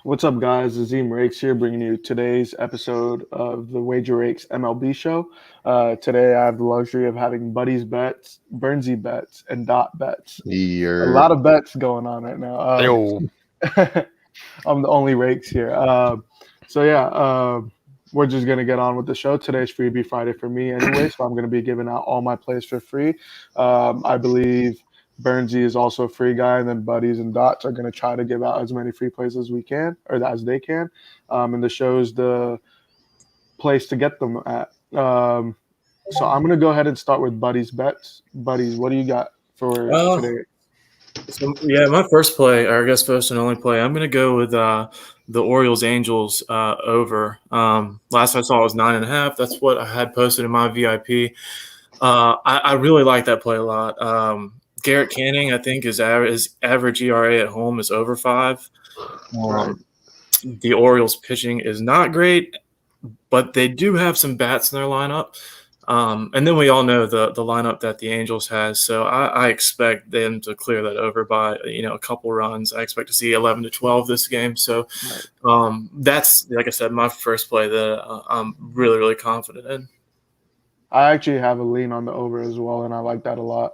What's up, guys? Azim Rakes here, bringing you today's episode of the Wager Rakes MLB Show. Today, I have the luxury of having Buddy's bets, Bernsey bets, and Dot bets. A You're lot of bets going on right now. Yo, I'm the only Rakes here. We're just gonna get on with the show. Today's Freebie Friday for me, anyway, so I'm gonna be giving out all my plays for free. I believe Bernsey is also a free guy, and then Buddies and Dots are going to try to give out as many free plays as we can, or as they can. And the show's the place to get them at. So I'm going to go ahead and start with Buddies bets. Buddies, what do you got for today? My first play, or I guess first and only play, I'm going to go with the Orioles-Angels over. Last I saw it was 9.5. That's what I had posted in my VIP. I really like that play a lot. Garrett Canning, I think, his average ERA at home is over 5. The Orioles pitching is not great, but they do have some bats in their lineup. And then we all know the lineup that the Angels has. So I expect them to clear that over by, a couple runs. I expect to see 11-12 this game. So that's, like I said, my first play that I'm really, really confident in. I actually have a lean on the over as well, and I like that a lot.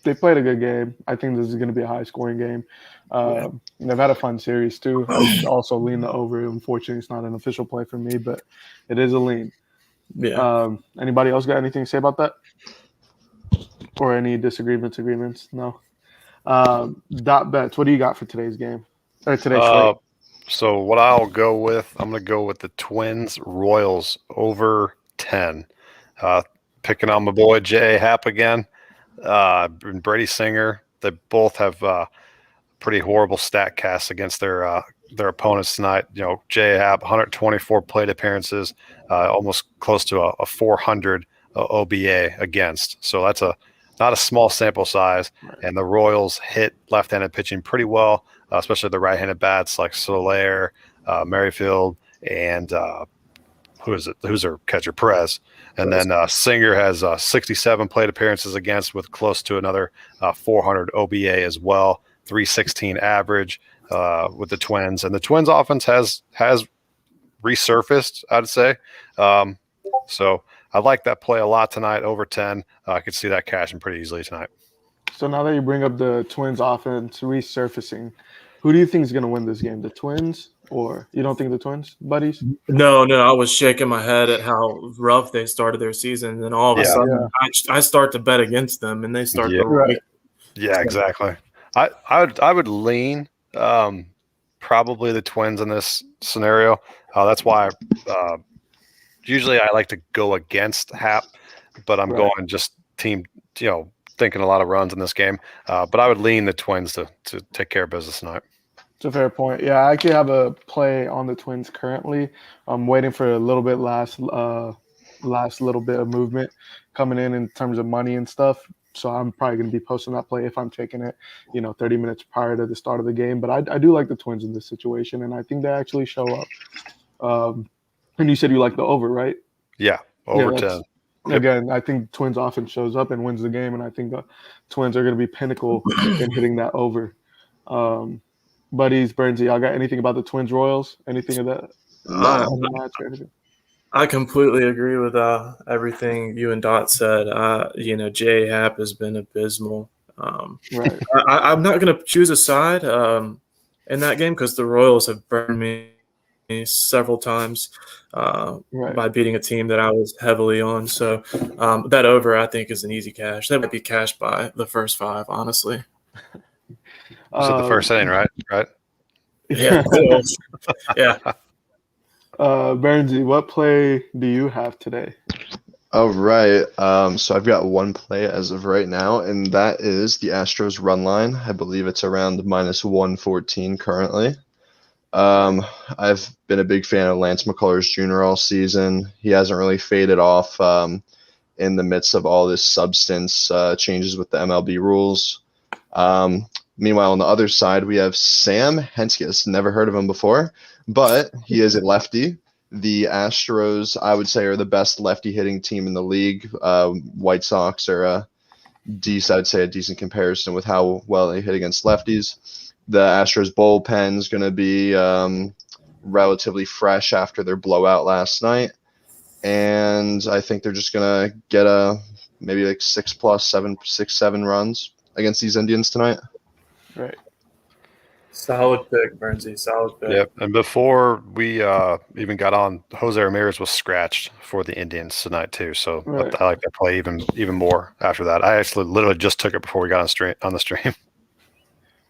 They played a good game. I think this is going to be a high scoring game. They've had a fun series too. I also lean the over. Unfortunately, it's not an official play for me, but it is a lean. Yeah. Anybody else got anything to say about that? Or any agreements? No. Dot bets. What do you got for today's game? Or today's slate? So what I'll go with, I'm going to go with the Twins Royals over 10. Picking on my boy J.A. Happ again, and Brady Singer. They both have pretty horrible stat casts against their opponents tonight. J.A. Happ, 124 plate appearances, almost close to a 400 OBA against. So that's not a small sample size. And the Royals hit left-handed pitching pretty well, especially the right-handed bats like Soler, Merrifield, and who's their catcher? Perez. And then Singer has 67 plate appearances against, with close to another 400 OBA as well, 316 average with the Twins. And the Twins offense has resurfaced, I'd say. So I like that play a lot tonight, over 10. I could see that cashing pretty easily tonight. So now that you bring up the Twins offense resurfacing, who do you think is going to win this game? The Twins? Or you don't think the Twins, Buddies? No, I was shaking my head at how rough they started their season. And then all of a sudden, I start to bet against them, and they start to right. Yeah, exactly. I would lean probably the Twins in this scenario. That's why usually I like to go against Happ, but I'm going just team, thinking a lot of runs in this game. But I would lean the Twins to take care of business tonight. It's a fair point. Yeah, I actually have a play on the Twins currently. I'm waiting for a little bit last little bit of movement coming in terms of money and stuff. So I'm probably going to be posting that play if I'm taking it, 30 minutes prior to the start of the game. But I do like the Twins in this situation, and I think they actually show up. And you said you like the over, right? Yeah, over 10. Again, I think Twins offense shows up and wins the game, and I think the Twins are going to be pinnacle in hitting that over. Buddies, Bernsey, y'all got anything about the Twins Royals? Anything of that? I completely agree with everything you and Dot said. J.A. Happ has been abysmal. Right. I'm not going to choose a side in that game because the Royals have burned me several times by beating a team that I was heavily on. So that over, I think, is an easy cash. That might be cashed by the first 5, honestly. The first inning, right? Yeah. Yeah. Bernsey, what play do you have today? all right. So I've got one play as of right now, and that is the Astros run line. I believe it's around minus 114 currently. I've been a big fan of Lance McCullers Jr. all season. He hasn't really faded off in the midst of all this substance changes with the MLB rules. Meanwhile, on the other side, we have Sam Hentges. Never heard of him before, but he is a lefty. The Astros, I would say, are the best lefty hitting team in the league. White Sox are I'd say a decent comparison with how well they hit against lefties. The Astros bullpen's going to be relatively fresh after their blowout last night. And I think they're just going to get maybe like 6+7 runs against these Indians tonight. Right. Solid pick, Bernsey. Solid pick. Yep. And before we even got on, Jose Ramirez was scratched for the Indians tonight too. So Right. I like that play even more after that. I actually literally just took it before we got on the stream.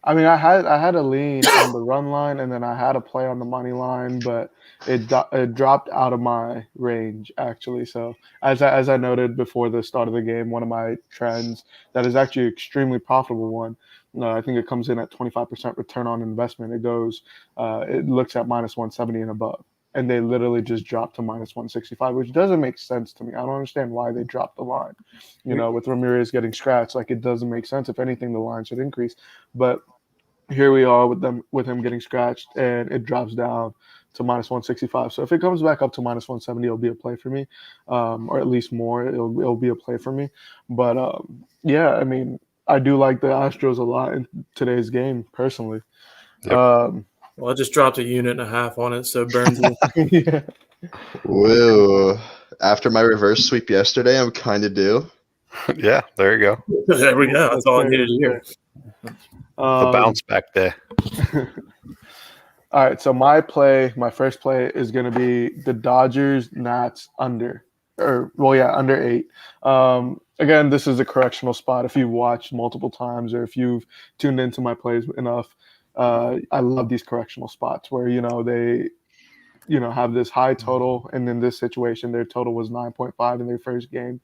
I mean, I had a lean on the run line, and then I had a play on the money line, but it dropped out of my range actually. So as I noted before the start of the game, one of my trends that is actually an extremely profitable one. I think it comes in at 25% return on investment. It looks at -170 and above, and they literally just dropped to -165, which doesn't make sense to me. I don't understand why they dropped the line. With Ramirez getting scratched, like it doesn't make sense. If anything, the line should increase, but here we are with him getting scratched, and it drops down to -165. So if it comes back up to -170, it'll be a play for me, or at least more. It'll be a play for me. But yeah, I mean, I do like the Astros a lot in today's game, personally. Yep. Well, I just dropped 1.5 units on it, so Bernsey. Yeah. Whoa. After my reverse sweep yesterday, I'm kind of due. Yeah, there you go. There we go. That's all I needed to hear. The bounce back day. All right, so my first play is going to be the Dodgers Nats under 8. Again, this is a correctional spot. If you've watched multiple times or if you've tuned into my plays enough, I love these correctional spots where they have this high total, and in this situation, their total was 9.5 in their first game.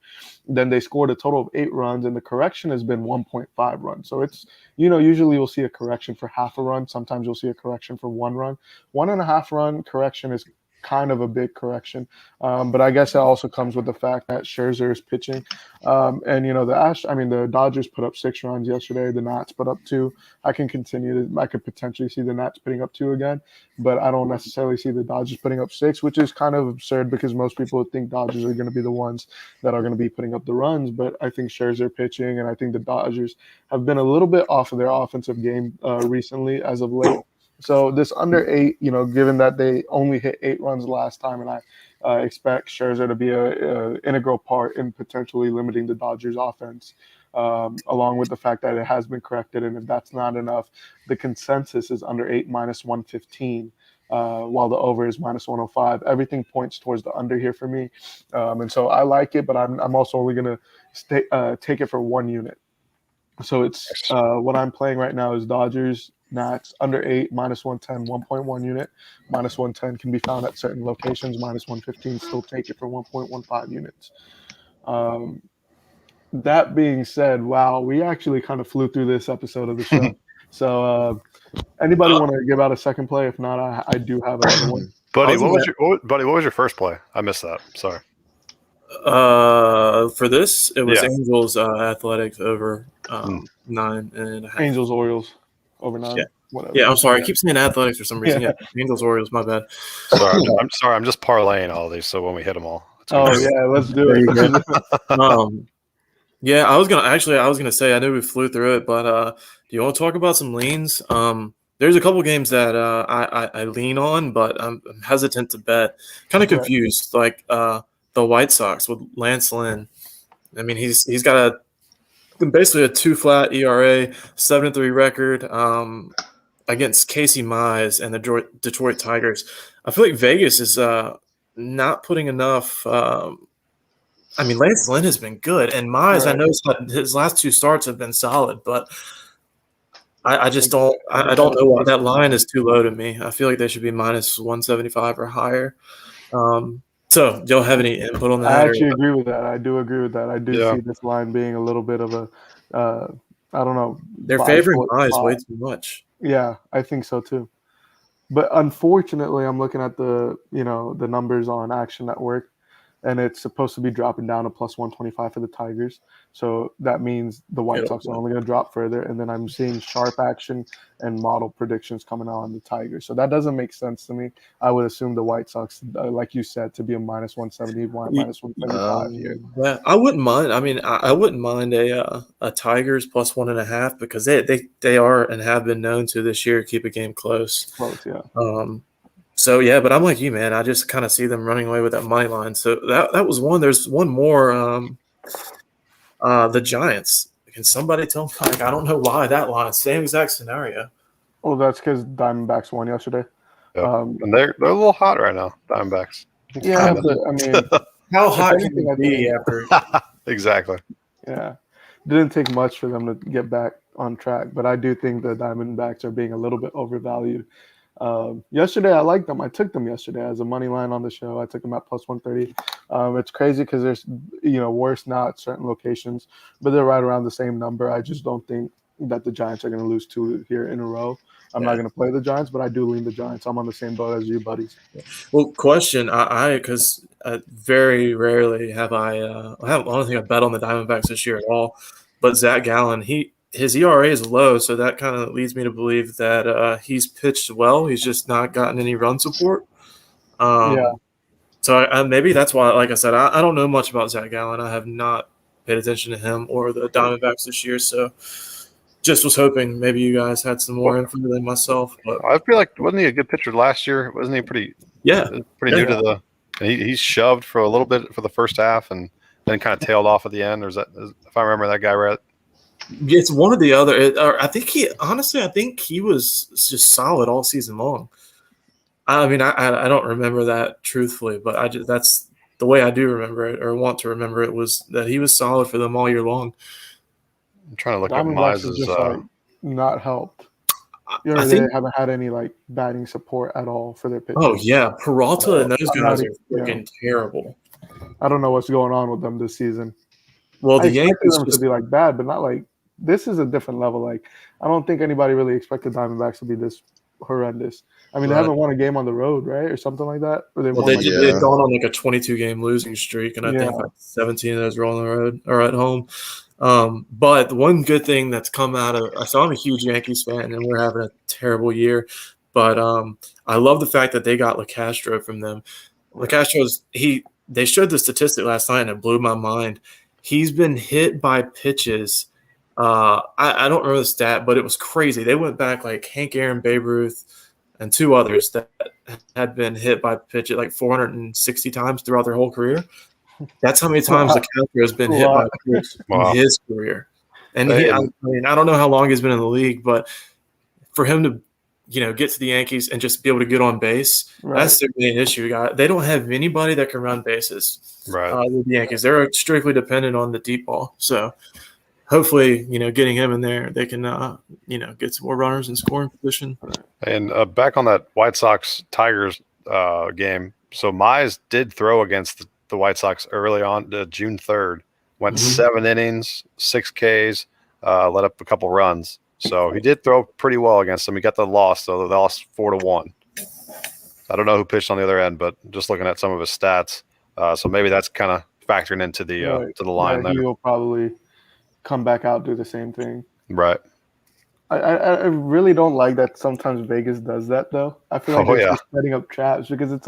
Then they scored a total of 8 runs, and the correction has been 1.5 runs. So it's, usually you'll see a correction for half a run. Sometimes you'll see a correction for 1 run. 1.5 run correction is kind of a big correction. But I guess it also comes with the fact that Scherzer is pitching. And, the Dodgers put up 6 runs yesterday. The Nats put up 2. I could potentially see the Nats putting up 2 again, but I don't necessarily see the Dodgers putting up 6, which is kind of absurd because most people would think Dodgers are going to be the ones that are going to be putting up the runs. But I think Scherzer pitching, and I think the Dodgers have been a little bit off of their offensive game recently as of late. So this under 8, given that they only hit 8 runs last time, and I expect Scherzer to be an integral part in potentially limiting the Dodgers offense, along with the fact that it has been corrected. And if that's not enough, the consensus is under 8 -115, while the over is -105. Everything points towards the under here for me. And so I like it, but I'm also only going to take it for 1 unit. So it's what I'm playing right now is Dodgers Nats under 8 -110 1.1 unit. -110 can be found at certain locations. -115 still take it for 1.15 units. That being said, wow, we actually kind of flew through this episode of the show. So anybody want to give out a second play? If not, I do have another one. Buddy, what was your first play? I missed that. Sorry. For this, it was Angels Athletics over 9.5. Angels Orioles over 9. Yeah. Whatever. Yeah, I'm sorry. I keep saying Athletics for some reason. Yeah, Angels Orioles. My bad. Sorry, I'm sorry. I'm just parlaying all these. So when we hit them all. Let's do it. Yeah, I was gonna say I know we flew through it, but do you want to talk about some leans? There's a couple games that I lean on, but I'm hesitant to bet. Kind of confused, like the White Sox with Lance Lynn. I mean, he's got basically a 2-flat ERA, 7-3 record against Casey Mize and the Detroit Tigers. I feel like Vegas is not putting enough. I mean, Lance Lynn has been good, and Mize, I noticed that his last 2 starts have been solid, but I just don't. I don't know why that line is too low to me. I feel like they should be -175 or higher. So, do y'all have any input on that? I actually agree with that. I do agree with that. I do see this line being a little bit of a, I don't know. They're favoring Mize way too much. Yeah, I think so too. But unfortunately, I'm looking at the numbers on Action Network, and it's supposed to be dropping down to plus 125 for the Tigers. So that means the White Sox are only going to drop further. And then I'm seeing sharp action and model predictions coming out on the Tigers. So that doesn't make sense to me. I would assume the White Sox, like you said, to be a minus 170, minus 175 here. Yeah, I wouldn't mind. I mean, I wouldn't mind a Tigers plus 1.5 because they are and have been known to this year keep a game close. Close, yeah. So yeah, but I'm like you, man. I just kind of see them running away with that money line. So that was one. There's one more. The Giants. Can somebody tell me? Like, I don't know why that line. Same exact scenario. Well, that's because Diamondbacks won yesterday. Yep. And they're a little hot right now, Diamondbacks. Yeah, but I mean, how hot can anything, it be after? Exactly. Yeah, didn't take much for them to get back on track, but I do think the Diamondbacks are being a little bit overvalued. Yesterday, I liked them. I took them yesterday as a money line on the show. I took them at plus 130. It's crazy because there's worse now at certain locations, but they're right around the same number. I just don't think that the Giants are going to lose 2 here in a row. I'm not going to play the Giants, but I do lean the Giants. I'm on the same boat as you, buddies. Well, question, because very rarely have I don't think I bet on the Diamondbacks this year at all. But Zach Gallen, his ERA is low, so that kind of leads me to believe that he's pitched well. He's just not gotten any run support. Yeah. So maybe that's why, like I said, I don't know much about Zach Gallen. I have not paid attention to him or the Diamondbacks this year, so just was hoping maybe you guys had some more info than myself. But I feel like wasn't he a good pitcher last year? Wasn't he pretty new to the? He shoved for a little bit for the first half and then kind of tailed off at the end. Or if I remember that guy right? It's one or the other. I think he was just solid all season long. I mean, I don't remember that truthfully, but that's the way I do remember it or want to remember it was that he was solid for them all year long. I'm trying to look up Mize' not helped. They haven't had any batting support at all for their pitchers. Oh yeah, Peralta and those guys are freaking terrible. I don't know what's going on with them this season. Well, the Yankees them to be bad, but not this is a different level. I don't think anybody really expected Diamondbacks to be this horrendous. I mean, they haven't won a game on the road, right, or something like that. Or they've gone on a 22-game losing streak, and I think 17 of those were on the road or at home. But one good thing that's come out of so I'm a huge Yankees fan, and we're having a terrible year. But I love the fact that they got LeCastro from them. LeCastro's they showed the statistic last night, and it blew my mind. He's been hit by pitches. I don't remember the stat, but it was crazy. They went back Hank Aaron, Babe Ruth, and 2 others that had been hit by pitches 460 times throughout their whole career. That's how many times LeCastro has been hit by pitches in his career. And I don't know how long he's been in the league, but for him to get to the Yankees and just be able to get on base, that's their main issue. They don't have anybody that can run bases with the Yankees. They're strictly dependent on the deep ball. So hopefully, getting him in there, they can, get some more runners in scoring position. And back on that White Sox-Tigers game, so Mize did throw against the White Sox early on, June 3rd. Went 7 innings, 6 Ks, let up a couple runs. So he did throw pretty well against them. He got the loss, so they lost 4-1. I don't know who pitched on the other end, but just looking at some of his stats, so maybe that's kind of factoring into the to the line there. He will probably come back out, do the same thing. Right. I really don't like that sometimes Vegas does that, though. I feel like it's just setting up traps because it's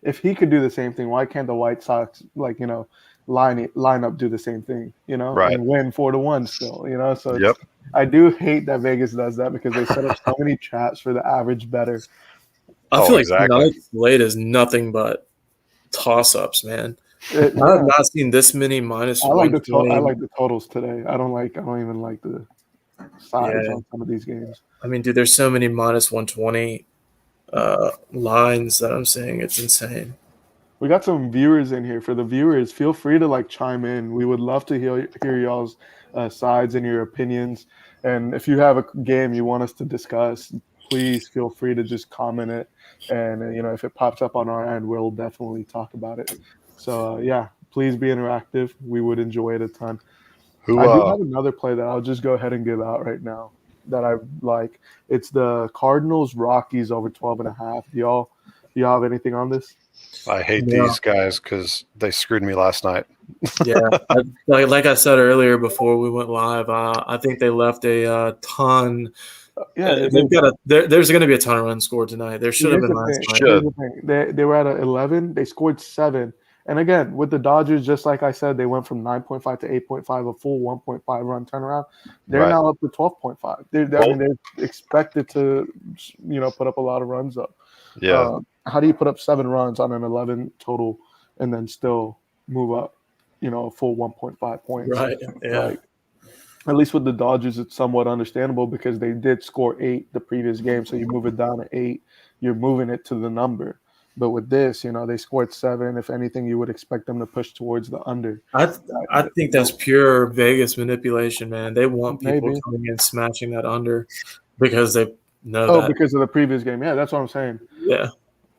if he could do the same thing, why can't the White Sox, line up, do the same thing, and win 4-1 still, So I do hate that Vegas does that because they set up so many traps for the average bettor. I feel like tonight's slate is nothing but toss-ups, man. I have not seen this many minus. I like the totals today. I don't even like the sides on some of these games. I mean, dude, there's so many minus 120 lines that I'm saying it's insane. We got some viewers in here. For the viewers, feel free to chime in. We would love to hear y'all's sides and your opinions. And if you have a game you want us to discuss, please feel free to just comment it. And if it pops up on our end, we'll definitely talk about it. So please be interactive. We would enjoy it a ton. I do have another play that I'll just go ahead and give out right now that I like. It's the Cardinals Rockies over 12.5. Do y'all have anything on this? I hate Yeah. these guys because they screwed me last night. Yeah, like I said earlier before we went live, I think they left a ton. Yeah, they They've did. got there's going to be a ton of runs scored tonight. There should have Here's been the last thing. night. Should. Here's the thing. They were at 11. They scored 7. And again, with the Dodgers, just like I said, they went from 9.5 to 8.5, a full 1.5 run turnaround. They're Right. now up to 12.5. I mean, they're expected to, put up a lot of runs up. Yeah. How do you put up 7 runs on an 11 total and then still move up, a full 1.5 points? Right. Yeah. Like, at least with the Dodgers, it's somewhat understandable because they did score 8 the previous game. So you move it down to 8, you're moving it to the number. But with this, they scored 7. If anything, you would expect them to push towards the under. I think that's pure Vegas manipulation, man. They want people Maybe. coming in smashing that under because they know Oh, that. because of the previous game. Yeah, that's what I'm saying. Yeah.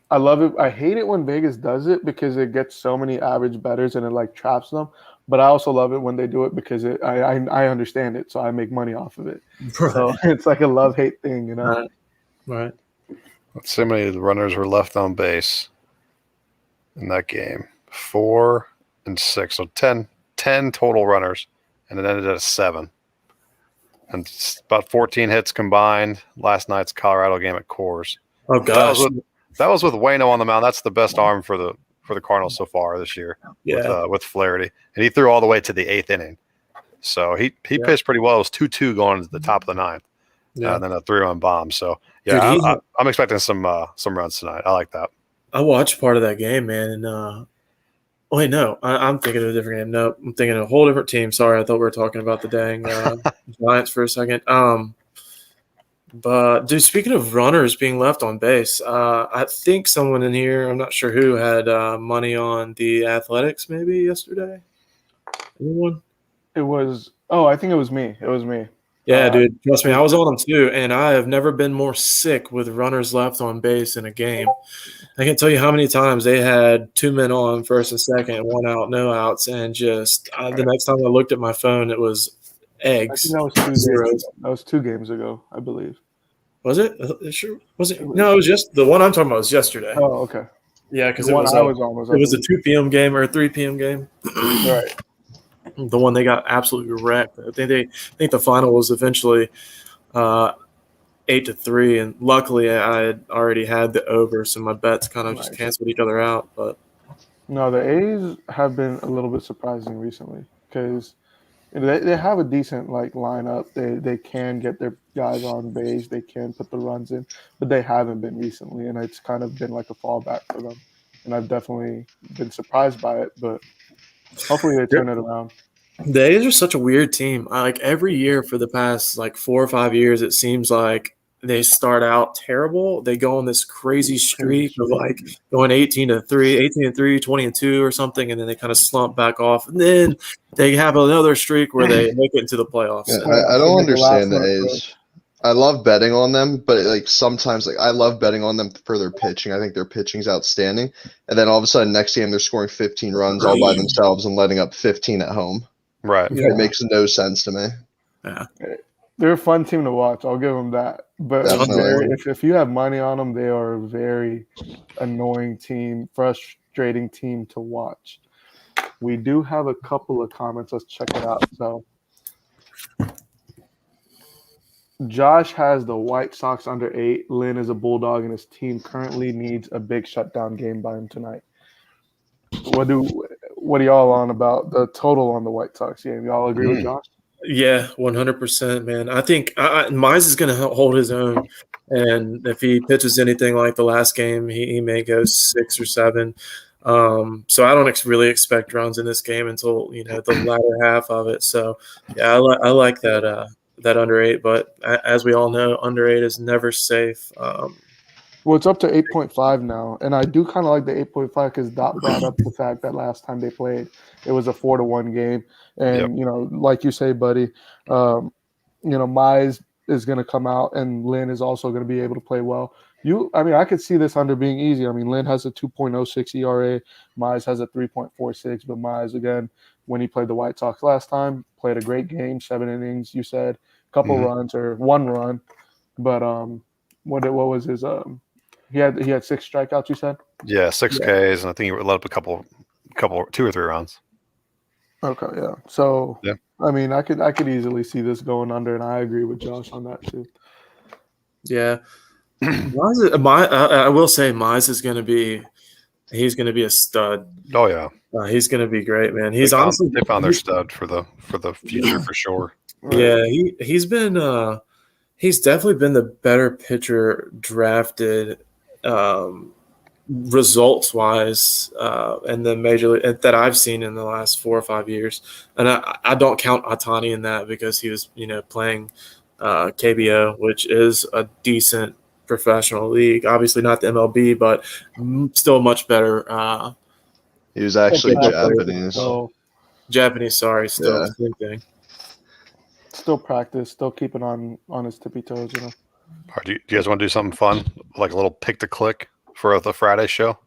I love it. I hate it when Vegas does it because it gets so many average bettors and it like traps them. But I also love it when they do it because I understand it, so I make money off of it. Right. So it's like a love-hate thing, Right. Let's see how many of the runners were left on base in that game. 4 and 6. So 10 total runners, and it ended at a 7. And it's about 14 hits combined. Last night's Colorado game at Coors. Oh gosh. That was with Waino on the mound. That's the best arm for the Cardinals so far this year. Yeah. With Flaherty, and he threw all the way to the 8th inning. So he pitched pretty well. It was 2-2 going to the top of the 9th, and then a 3-run bomb. So yeah, Dude, I'm expecting some runs tonight. I like that. I watched part of that game, man, and wait, no, I'm thinking of a different game. No, I'm thinking of a whole different team. Sorry, I thought we were talking about the dang Giants for a second. But dude, speaking of runners being left on base, I think someone in here, I'm not sure who, had money on the Athletics maybe yesterday. Anyone? I think it was me. It was me. Yeah, dude, trust me, I was on them too, and I have never been more sick with runners left on base in a game. I can't tell you how many times they had 2 men on, first and second, 1 out, no outs, and just the next time I looked at my phone, it was eggs. I think that was 2 games. That was 2 games ago, I believe. Was it? Sure. Was it? No, it was just the one I'm talking about was yesterday. Oh, okay. Yeah, because The it one was I was on was a 2 p.m. game or a 3 p.m. game. right. The one they got absolutely wrecked. I think the final was eventually 8-3, and luckily I had already had the over, so my bets kind of just canceled each other out. But no, the A's have been a little bit surprising recently because they have a decent lineup. They can get their guys on base. They can put the runs in, but they haven't been recently, and it's kind of been like a fallback for them. And I've definitely been surprised by it, but hopefully they turn it around. The A's are such a weird team. Like every year for the past 4 or 5 years, it seems like they start out terrible. They go on this crazy streak of going 18-3, 18-3, 20-2 or something, and then they kind of slump back off. And then they have another streak where they make it into the playoffs. Yeah, I don't understand the A's. I love betting on them, but sometimes I love betting on them for their pitching. I think their pitching's outstanding. And then all of a sudden next game they're scoring 15 runs all by themselves and letting up 15 at home. Right. It makes no sense to me. Yeah. They're a fun team to watch. I'll give them that. But if you have money on them, they are a very annoying team, frustrating team to watch. We do have a couple of comments. Let's check it out. So Josh has the White Sox under 8. Lynn is a Bulldog, and his team currently needs a big shutdown game by him tonight. What are y'all on about the total on the White Sox game? Y'all agree with Josh? Yeah, 100%, man. I think Mize is going to hold his own, and if he pitches anything like the last game, he may go 6 or 7. So I don't really expect runs in this game until the latter half of it. So yeah, I like that under 8, but as we all know, under 8 is never safe. Well, it's up to 8.5 now, and I do kind of like the 8.5 because Dot brought up the fact that last time they played, it was a 4-1 game, and like you say, buddy, Mize is going to come out, and Lynn is also going to be able to play well. I could see this under being easy. I mean, Lynn has a 2.06 ERA, Mize has a 3.46, but Mize, again, when he played the White Sox last time, played a great game, 7 innings, you said, couple runs or 1 run, but what was his He had 6 strikeouts. You said. Yeah, 6 Ks, and I think he let up a couple, 2 or 3 runs. Okay, yeah. So Yeah. I mean, I could easily see this going under, and I agree with Josh on that too. Yeah. I will say Mize is going to be – he's going to be a stud. Oh yeah, He's going to be great, man. He's they found their stud for the future for sure. Yeah, he's been he's definitely been the better pitcher drafted results wise in the major league that I've seen in the last 4 or 5 years. And I don't count Otani in that because he was playing KBO, which is a decent professional league. Obviously not the MLB, but still much better. He was actually Okay. Japanese. So Japanese, sorry, still Yeah. same thing. still practice, still keeping on his tippy toes. All right, do you guys want to do something fun, like a little pick to click for the Friday show?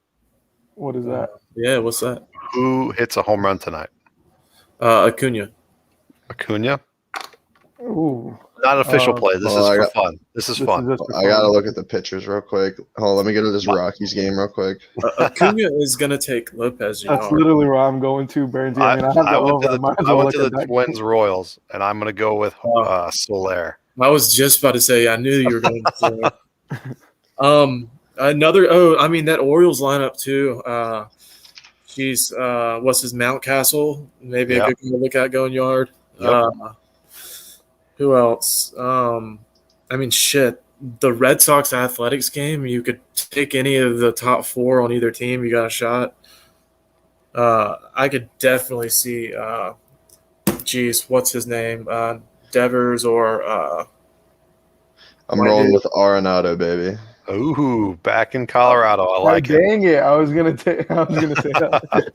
What is that? Yeah, what's that? Who hits a home run tonight? Acuna. Acuna? Ooh, Not an official play. This well, is I for got- fun. This is this fun. is just for I gotta fun. look at the pictures real quick. Hold on, let me get to this Rockies game real quick. Acuna is going to take Lopez That's Jr. literally where I'm going to, Bernsey. I mean, I have the over. I might as I well went look to at the that. Twins Royals, and I'm going to go with Soler. I was just about to say, I knew you were going to say it. That Orioles lineup too. What's his Mountcastle? Maybe Yeah. a good one to look at going yard. Yep. Who else? Shit. The Red Sox Athletics game, you could take any of the top 4 on either team. You got a shot. I could definitely see. What's his name? Devers or I'm Why rolling did- with Arenado, baby. Ooh, back in Colorado. I like it. Dang it! I was gonna say that.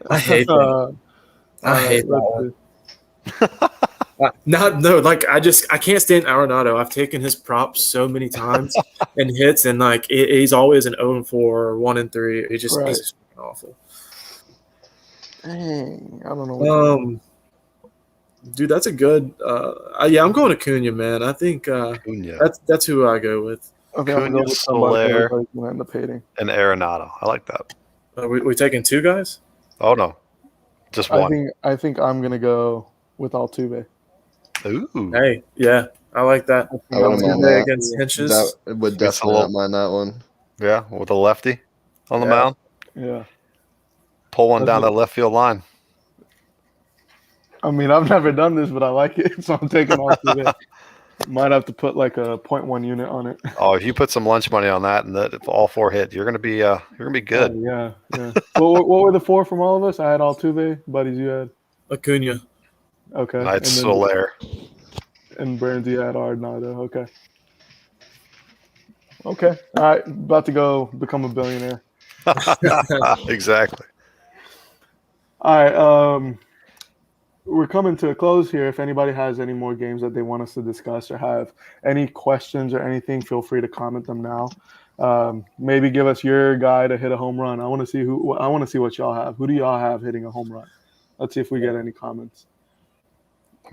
I hate that. I hate that one. I can't stand Arenado. I've taken his props so many times and hits, and he's always an 0-4 or 1-3. He's just awful. Dang, I don't know. Dude, that's a good. I'm going Acuna, man. I think Acuna that's who I go with. Okay, I'm gonna go Acuna, with somebody Soler. everybody's gonna end up hating. and Arenado. I like that. We taking 2 guys? Oh no, just one. I think I'm gonna go with Altuve. Ooh, Hey, yeah, I like that. I wouldn't mind Altuve that. against Hinches. That would definitely not mind that one. yeah, with a lefty on the Yeah. mound. Yeah. Pull one That's down it. that left field line. I mean, I've never done this, but I like it, so I'm taking Altuve. Might have to put like a 0.1 unit on it. Oh, if you put some lunch money on that, and that if all 4 hit, you're gonna be good. Oh, yeah. what were the 4 from all of us? I had Altuve. Buddies, you had Acuna. okay. I had Soler. And Bernsey had Arenado. Okay. Okay. All right. About to go become a billionaire. Exactly. All right. We're coming to a close here. If anybody has any more games that they want us to discuss or have any questions or anything, feel free to comment them now. Maybe give us your guy to hit a home run. I want to see what y'all have. Who do y'all have hitting a home run? Let's see if we get any comments.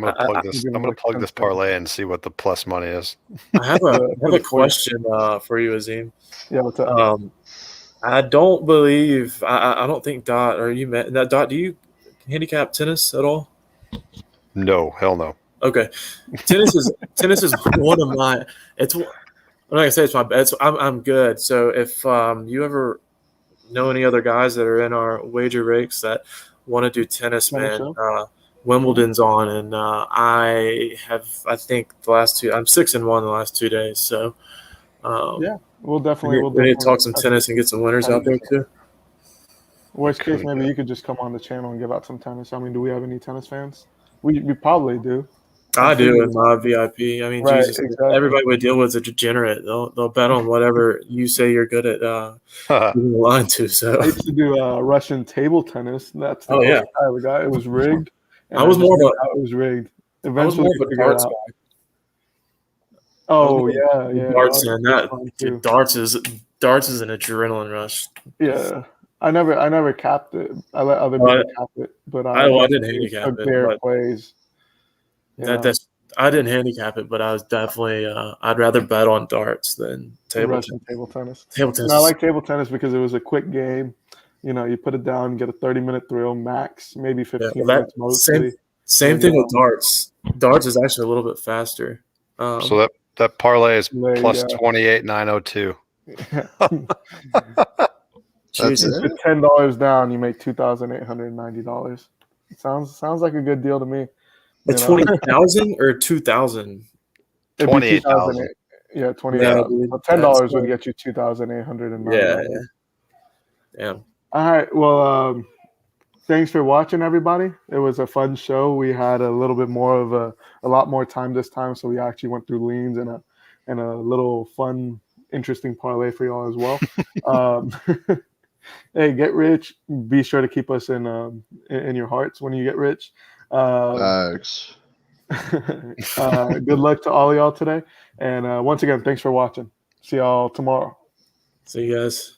I'm gonna plug this parlay and see what the plus money is. I have a question for you, Azim. Yeah, what's up? I don't believe I don't think Dot or you met that Dot. Do you handicap tennis at all? No, hell no. Okay, tennis is one of my. It's I'm not gonna say it's my. I'm good. So if you ever know any other guys that are in our wager rakes that want to do tennis, man, Wimbledon's on, and I think the last 2. I'm 6-1 the last 2 days. So we'll definitely we need to talk some tennis and get some winners out there too. Worst case, maybe you could just come on the channel and give out some tennis. I mean, do we have any tennis fans? We probably do. I do in my VIP. I mean, Right, Jesus, exactly. everybody we deal with is a degenerate. They'll bet on whatever you say you're good at giving the line to. So I used to do Russian table tennis. That's the yeah. I ever got. It was rigged. I was more of it was rigged. I was Eventually, more of a darts guy. Oh yeah. Darts and that darts is an adrenaline rush. Yeah, I never capped it. I let other people cap it, but I didn't handicap it. Plays. That's I didn't handicap it, but I was definitely I'd rather bet on darts than table Russian table tennis. Table tennis. And I like table tennis because it was a quick game. You know, you put it down, get a 30-minute thrill max, maybe 15 well, minutes mostly. same thing with darts. Darts is actually a little bit faster. So that parlay is There you plus go. 28,902. That's Jesus. it? Put $10 down, you make $2,890. Sounds like a good deal to me. It's You know? 20,000 or 2,000. It'd be 28,000. Yeah, 28. Yeah, Well, dude, $10 that's would get you $2,890. Yeah. Damn. All right. Well, thanks for watching, everybody. It was a fun show. We had a little bit more of a lot more time this time, so we actually went through leans and a little fun, interesting parlay for y'all as well. Hey, get rich. Be sure to keep us in your hearts when you get rich. Thanks. Good luck to all of y'all today. And once again, thanks for watching. See y'all tomorrow. See you guys.